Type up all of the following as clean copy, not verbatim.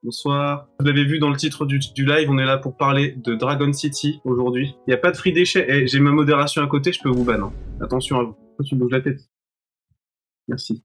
Bonsoir. Vous l'avez vu dans le titre du live, on est là pour parler de Dragon City aujourd'hui. Il n'y a pas de free déchets. Eh, j'ai ma modération à côté, je peux vous ban. Hein. Attention à vous. Pourquoi tu bouges la tête? Merci.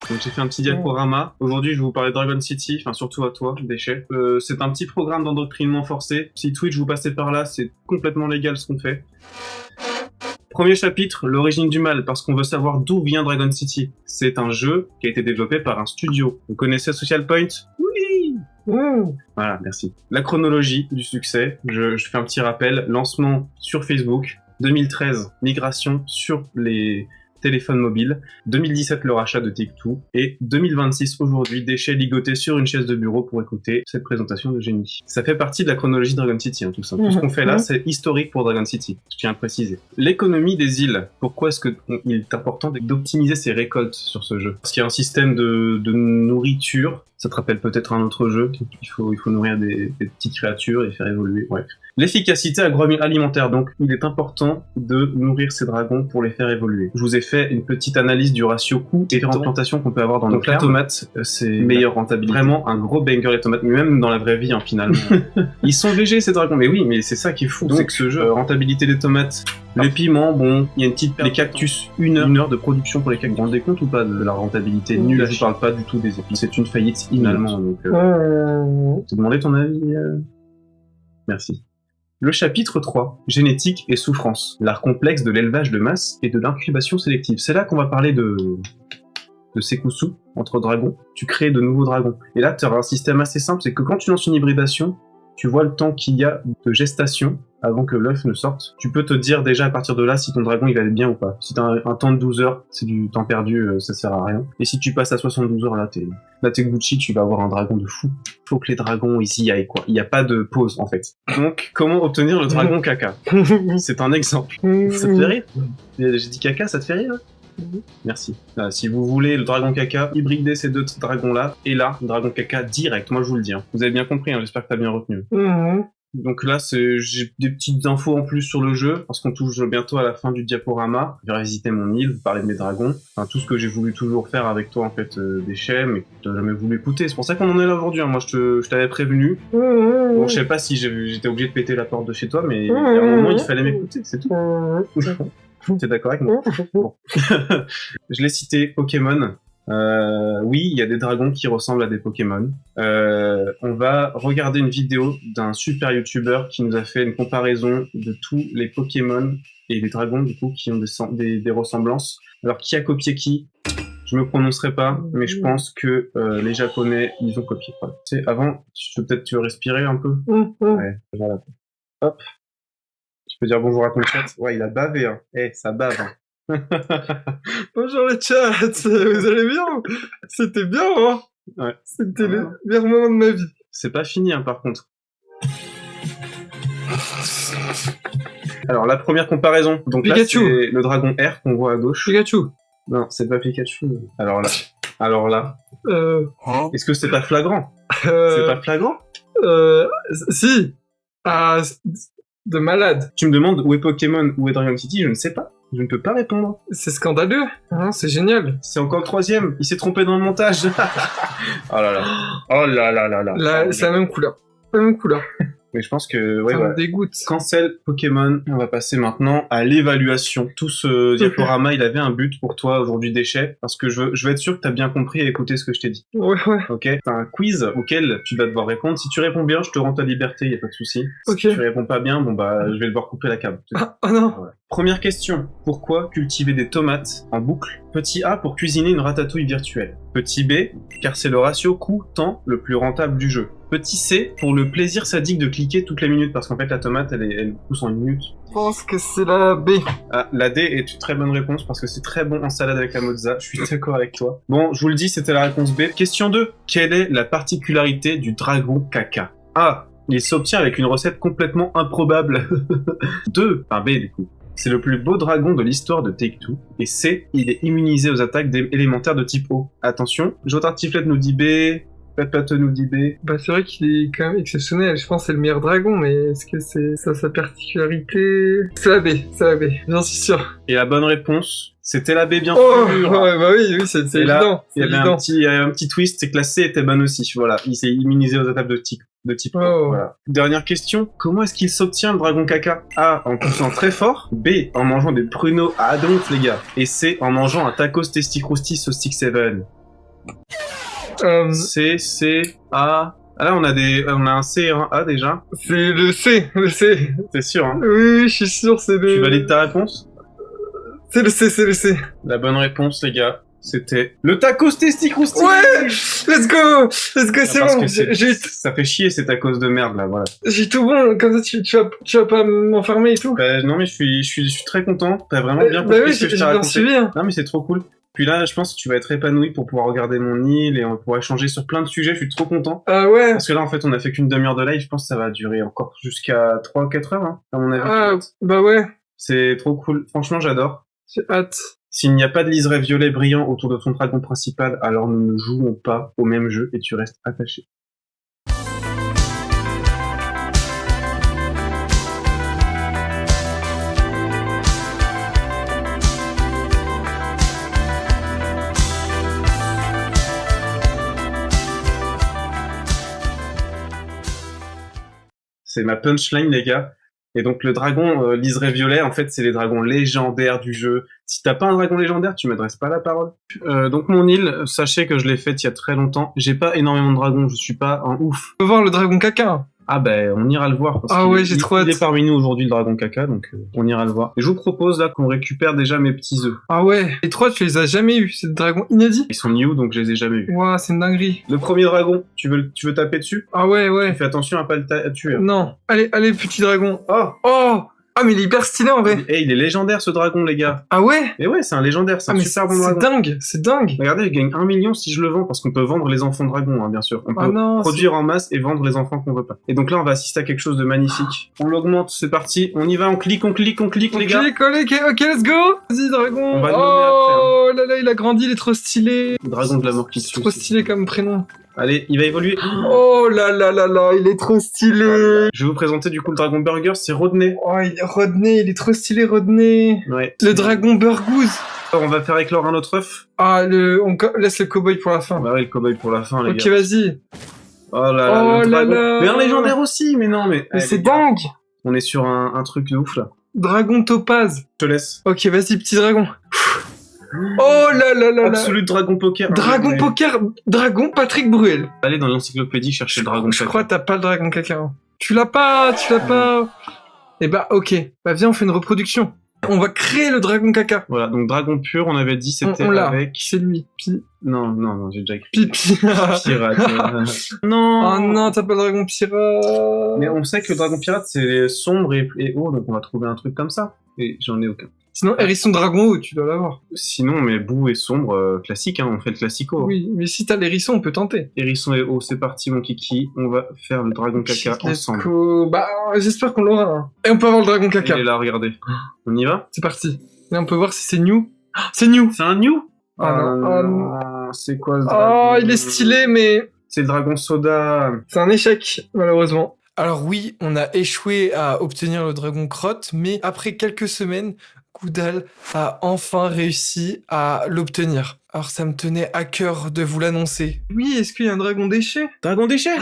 Donc j'ai fait un petit diaporama. Aujourd'hui, je vais vous parler de Dragon City, enfin surtout à toi, Déchet. C'est un petit programme d'endoctrinement forcé. Si Twitch vous passez par là, c'est complètement légal ce qu'on fait. Premier chapitre, l'origine du mal, parce qu'on veut savoir d'où vient Dragon City. C'est un jeu qui a été développé par un studio. Vous connaissez Social Point? Oui. Voilà, merci. La chronologie du succès, je fais un petit rappel. Lancement sur Facebook, 2013, migration sur les téléphone mobile, 2017 le rachat de Take-Two, et 2026 aujourd'hui, Déchet ligoté sur une chaise de bureau pour écouter cette présentation de génie. Ça fait partie de la chronologie de Dragon City, hein, tout ça. Tout ce qu'on fait là, c'est historique pour Dragon City, je tiens à préciser. L'économie des îles, pourquoi est-ce qu'il est important d'optimiser ses récoltes sur ce jeu? Parce qu'il y a un système de nourriture, ça te rappelle peut-être un autre jeu, il faut nourrir des petites créatures et faire évoluer, bref. L'efficacité agroalimentaire, donc il est important de nourrir ces dragons pour les faire évoluer. Je vous ai fait une petite analyse du ratio coût et différentes plantations qu'on peut avoir dans nos fermes. La tomate, c'est meilleure rentabilité. Vraiment un gros banger les tomates, mais même dans la vraie vie, hein, finalement. Ils sont végés ces dragons, mais oui, mais c'est ça qui est fou, c'est que ce jeu, rentabilité des tomates, les piments, bon, il y a une petite... Les cactus, une heure de production pour les cactus. Vous vous rendez compte ou pas de la rentabilité nulle? Je parle pas du tout des épices. C'est une faillite finalement, donc... T'as demandé ton avis Merci. Le chapitre 3, génétique et souffrance, l'art complexe de l'élevage de masse et de l'incubation sélective. C'est là qu'on va parler de Sekusu, entre dragons. Tu crées de nouveaux dragons. Et là, tu auras un système assez simple, c'est que quand tu lances une hybridation, tu vois le temps qu'il y a de gestation avant que l'œuf ne sorte. Tu peux te dire déjà à partir de là si ton dragon il va être bien ou pas. Si t'as un temps de 12 heures, c'est du temps perdu, ça sert à rien. Et si tu passes à 72 heures, là t'es Gucci, tu vas avoir un dragon de fou. Faut que les dragons ils y aillent quoi. Il n'y a pas de pause en fait. Donc comment obtenir le dragon caca? C'est un exemple. Ça te fait rire? J'ai dit caca, ça te fait rire? Merci. Si vous voulez le dragon caca, hybridez ces deux dragons là, et là, dragon caca direct, moi je vous le dis. Hein. Vous avez bien compris, hein, j'espère que t'as bien retenu. Donc là, j'ai des petites infos en plus sur le jeu, parce qu'on touche bientôt à la fin du diaporama. Je vais visiter mon île, vous parler de mes dragons, enfin tout ce que j'ai voulu toujours faire avec toi en fait, Déchet, mais que t'as jamais voulu écouter. C'est pour ça qu'on en est là aujourd'hui, hein. Moi je t'avais prévenu. Bon, je sais pas si j'étais obligé de péter la porte de chez toi, mais à un moment il fallait m'écouter, c'est tout. T'es d'accord avec moi? Bon. Je l'ai cité, Pokémon. Oui, il y a des dragons qui ressemblent à des Pokémon. On va regarder une vidéo d'un super YouTuber qui nous a fait une comparaison de tous les Pokémon et les dragons du coup qui ont des ressemblances. Alors qui a copié qui? Je me prononcerai pas, mais je pense que les Japonais ils ont copié. Tu sais, avant, peut-être tu veux respirer un peu. Ouais, voilà. Hop. Tu peux dire bonjour à ton chat. Ouais, il a bavé, hein. Ça bave, hein. Bonjour le chat, vous allez bien? C'était bien, hein? Ouais. C'était le meilleur moment de ma vie. C'est pas fini, hein, par contre. Alors, la première comparaison. Donc Pikachu. Là, c'est le dragon R qu'on voit à gauche. Pikachu. Non, c'est pas Pikachu. Alors là. Est-ce que c'est pas flagrant? C'est pas flagrant? Si. Ah, de malade. Tu me demandes où est Pokémon, où est Dragon City, je ne sais pas. Je ne peux pas répondre. C'est scandaleux, hein, c'est génial. C'est encore le troisième, il s'est trompé dans le montage. Oh là là. Oh là là là là. Là, c'est la même couleur. La même couleur. Mais je pense que... Ouais, ça me dégoûte. Cancel Pokémon. On va passer maintenant à l'évaluation. Tout ce diaporama, il avait un but pour toi aujourd'hui, Déchet, parce que je veux être sûr que t'as bien compris et écouté ce que je t'ai dit. Ouais. Ok. T'as un quiz auquel tu vas devoir répondre. Si tu réponds bien, je te rends ta liberté, y a pas de souci. Ok. Si tu réponds pas bien, bon bah, je vais devoir couper la câble. Oh non. Ouais. Première question. Pourquoi cultiver des tomates en boucle? Petit A pour cuisiner une ratatouille virtuelle. Petit B, car c'est le ratio coût-temps le plus rentable du jeu. Petit C, pour le plaisir sadique de cliquer toutes les minutes, parce qu'en fait la tomate elle pousse en une minute. Je pense que c'est la B. Ah, la D est une très bonne réponse, parce que c'est très bon en salade avec la mozza, je suis d'accord avec toi. Bon, je vous le dis, c'était la réponse B. Question 2, quelle est la particularité du dragon caca? A, il s'obtient avec une recette complètement improbable. 2, enfin B du coup. C'est le plus beau dragon de l'histoire de Take-Two. Et C, il est immunisé aux attaques élémentaires de type eau. Attention, Jotard Tiflet nous dit B, Pat nous dit B. Bah c'est vrai qu'il est quand même exceptionnel, je pense que c'est le meilleur dragon, mais est-ce que c'est ça sa particularité? C'est la B, j'en suis sûr. Et la bonne réponse, c'était la B, bien Oh sûr. ouais, bah oui, c'est Et là, évident, il y c'est avait évident. un petit twist, c'est que la C était bonne aussi. Voilà, il s'est immunisé aux attaques de type. Oh. Voilà. Dernière question, comment est-ce qu'il s'obtient le dragon caca? A, en poussant très fort. B, en mangeant des pruneaux à donf, les gars. Et C, en mangeant un tacos testicroustis au Stick 7. C, A... Ah là, on a un C et un A déjà. C'est le C. T'es sûr, hein? Oui, je suis sûr, c'est le... Tu valides ta réponse? C'est le C. La bonne réponse, les gars, c'était le tacos testicroustis. Ouais! Let's go, c'est Parce bon. que J'ai ça fait chier, c'est à cause de merde, là, voilà. tout bon, comme ça tu vas pas m'enfermer et tout. Bah, non, mais je suis très content. T'as vraiment bien Bah compris oui, ce que je j'ai t'ai bien raconté. suivi. Hein. Non, mais c'est trop cool. Puis là, je pense que tu vas être épanoui pour pouvoir regarder mon île et on pourra échanger sur plein de sujets. Je suis trop content. Ah ouais. Parce que là, en fait, on a fait qu'une demi-heure de live. Je pense que ça va durer encore jusqu'à 3-4 heures, hein, à mon avis. Ah, bah ouais. C'est trop cool. Franchement, j'adore. J'ai hâte. S'il n'y a pas de liseré violet brillant autour de ton dragon principal, alors nous ne jouons pas au même jeu et tu restes attaché. C'est ma punchline, les gars. Et donc le dragon liseré violet, en fait, c'est les dragons légendaires du jeu. Si t'as pas un dragon légendaire, tu m'adresses pas la parole. Donc mon île, sachez que je l'ai faite il y a très longtemps. J'ai pas énormément de dragons, je suis pas un ouf. On peut voir le dragon caca. Ah ben, on ira le voir. Parce Ah ouais, j'ai trop hâte. Il est parmi nous aujourd'hui, le dragon caca, donc on ira le voir. Et je vous propose là qu'on récupère déjà mes petits œufs. Ah ouais. Les trois, tu les as jamais eu. C'est des dragons inédits. Ils sont new, donc je les ai jamais eus. Ouah, c'est une dinguerie. Le premier dragon, tu veux taper dessus? Ah ouais. Fais attention à pas le tuer. Non. Allez, petit dragon. Oh Ah, mais il est hyper stylé en vrai. Eh, il est légendaire ce dragon, les gars. Ah ouais. Et ouais, c'est un légendaire, c'est un mais super bon dragon. c'est dingue. Regardez, je gagne 1 million si je le vends, parce qu'on peut vendre les enfants dragons, hein, bien sûr. On peut produire en masse et vendre les enfants qu'on veut pas. Et donc là, on va assister à quelque chose de magnifique. On l'augmente, c'est parti. On y va, on clique, les gars. Ok, let's go. Vas-y, dragon. On va le nommer après. Oh là là, il a grandi, il est trop stylé. Dragon de la mort qui C'est trop stylé comme prénom. Allez, il va évoluer. Oh là là là là, il est trop stylé. Je vais vous présenter du coup le dragon burger, c'est Rodney. Oh, Rodney, il est trop stylé, Rodney. Ouais. Le dragon burgouze. Alors, on va faire éclore un autre œuf. Ah, on laisse le cowboy pour la fin. Bah ouais, le cowboy pour la fin, les Ok, gars. vas-y. Oh là là, Oh le là dragon. là. Mais un légendaire aussi, mais non, mais... Mais c'est les gars, dingue. on est sur un truc de ouf, là. Dragon topaz. Je te laisse. Ok, vas-y, petit dragon. Oh là là là là. Absolute dragon poker. Dragon poker, dragon Patrick Bruel. Allez dans l'encyclopédie chercher le dragon Je caca. crois que t'as pas le dragon caca. Hein. Tu l'as pas. Eh bah ok, bah viens on fait une reproduction. On va créer le dragon caca. Voilà, donc dragon pur, on avait dit c'était On l'a, avec... c'est lui. Non, j'ai déjà écrit. Pipi. Pirate. Non. Oh non, t'as pas le dragon pirate. Mais on sait que le dragon pirate c'est sombre et haut, donc on va trouver un truc comme ça. Et j'en ai aucun. Sinon, hérisson dragon haut, tu dois l'avoir. Sinon, mais boue et sombre, classique, hein, on fait le classico. Oui, mais si t'as l'hérisson, on peut tenter. Hérisson et haut, c'est parti mon kiki, on va faire le dragon caca Let's ensemble. go. Bah, j'espère qu'on l'aura. Hein. Et on peut avoir le dragon caca. Il est là, regardez. On y va? C'est parti. Et on peut voir si c'est new. C'est new. C'est un new? non. C'est quoi ce dragon? Oh, il est stylé, mais... C'est le dragon soda. C'est un échec, malheureusement. Alors oui, on a échoué à obtenir le dragon crotte, mais après quelques semaines, Goudal a enfin réussi à l'obtenir. Alors ça me tenait à cœur de vous l'annoncer. Oui, est-ce qu'il y a un dragon déchet? Dragon déchet?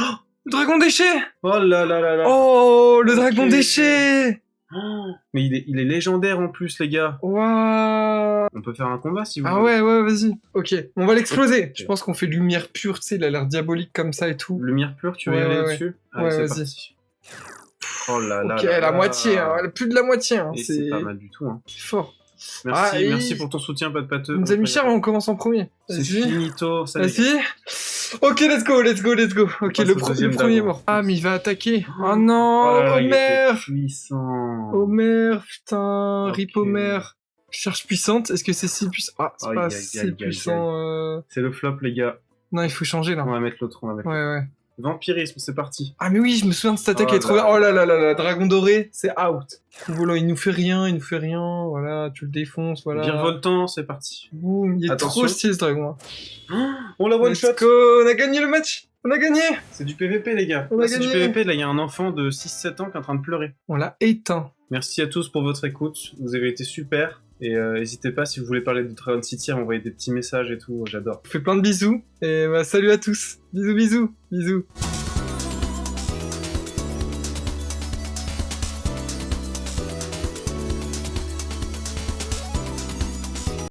Le dragon déchet! Oh là là là là. Oh, le dragon Ok. déchet! Mais il est légendaire en plus, les gars. Waouh! On peut faire un combat si vous Ah voulez. ouais, vas-y. Ok, on va l'exploser. Ok. Je pense qu'on fait de lumière pure, tu sais, il a l'air diabolique comme ça et tout. Lumière pure, tu veux y Ouais, aller ouais, dessus? Ouais, Allez, c'est vas-y. parti. Oh là là Ok, là la là. moitié, hein, plus de la moitié. Hein. Et c'est pas mal du tout. Hein. C'est fort. Merci, Ah, et- merci pour ton soutien, pas de pâteux. Nous amis chers, on commence en premier. C'est Vas-y. finito, ça y est. Vas-y. Ok, let's go. Ok, passe le au deuxième premier dragon. mort. Ah, mais il va attaquer. Oh non, Oh là là, il était Homer. puissant. Homer, putain, Ok. rip Homer. Cherche puissante, est-ce que c'est si puissant? Ah, c'est Aïe, pas aïe, si aïe, aïe, puissant. C'est le flop, les gars. Non, il faut changer là. On va mettre l'autre, on va mettre Ouais, ouais. Vampirisme, c'est parti. Ah, mais oui, je me souviens de cette attaque, Oh elle est trop là bien. Oh là là là là, dragon doré, c'est out. Voilà, il nous fait rien, voilà, tu le défonces, voilà. Virevoltant, c'est parti. Boum, il est Attention. trop stylé ce dragon. Hein. On la one Let's shot. go, on a gagné le match. On a gagné! C'est du PVP, les gars. On a C'est du gagné. PVP, là, il y a un enfant de 6-7 ans qui est en train de pleurer. On l'a éteint. Merci à tous pour votre écoute, vous avez été super. Et n'hésitez pas, si vous voulez parler de Dragon City, à m'envoyer des petits messages et tout, j'adore. Je vous fais plein de bisous. Et bah, salut à tous. Bisous, bisous. Bisous.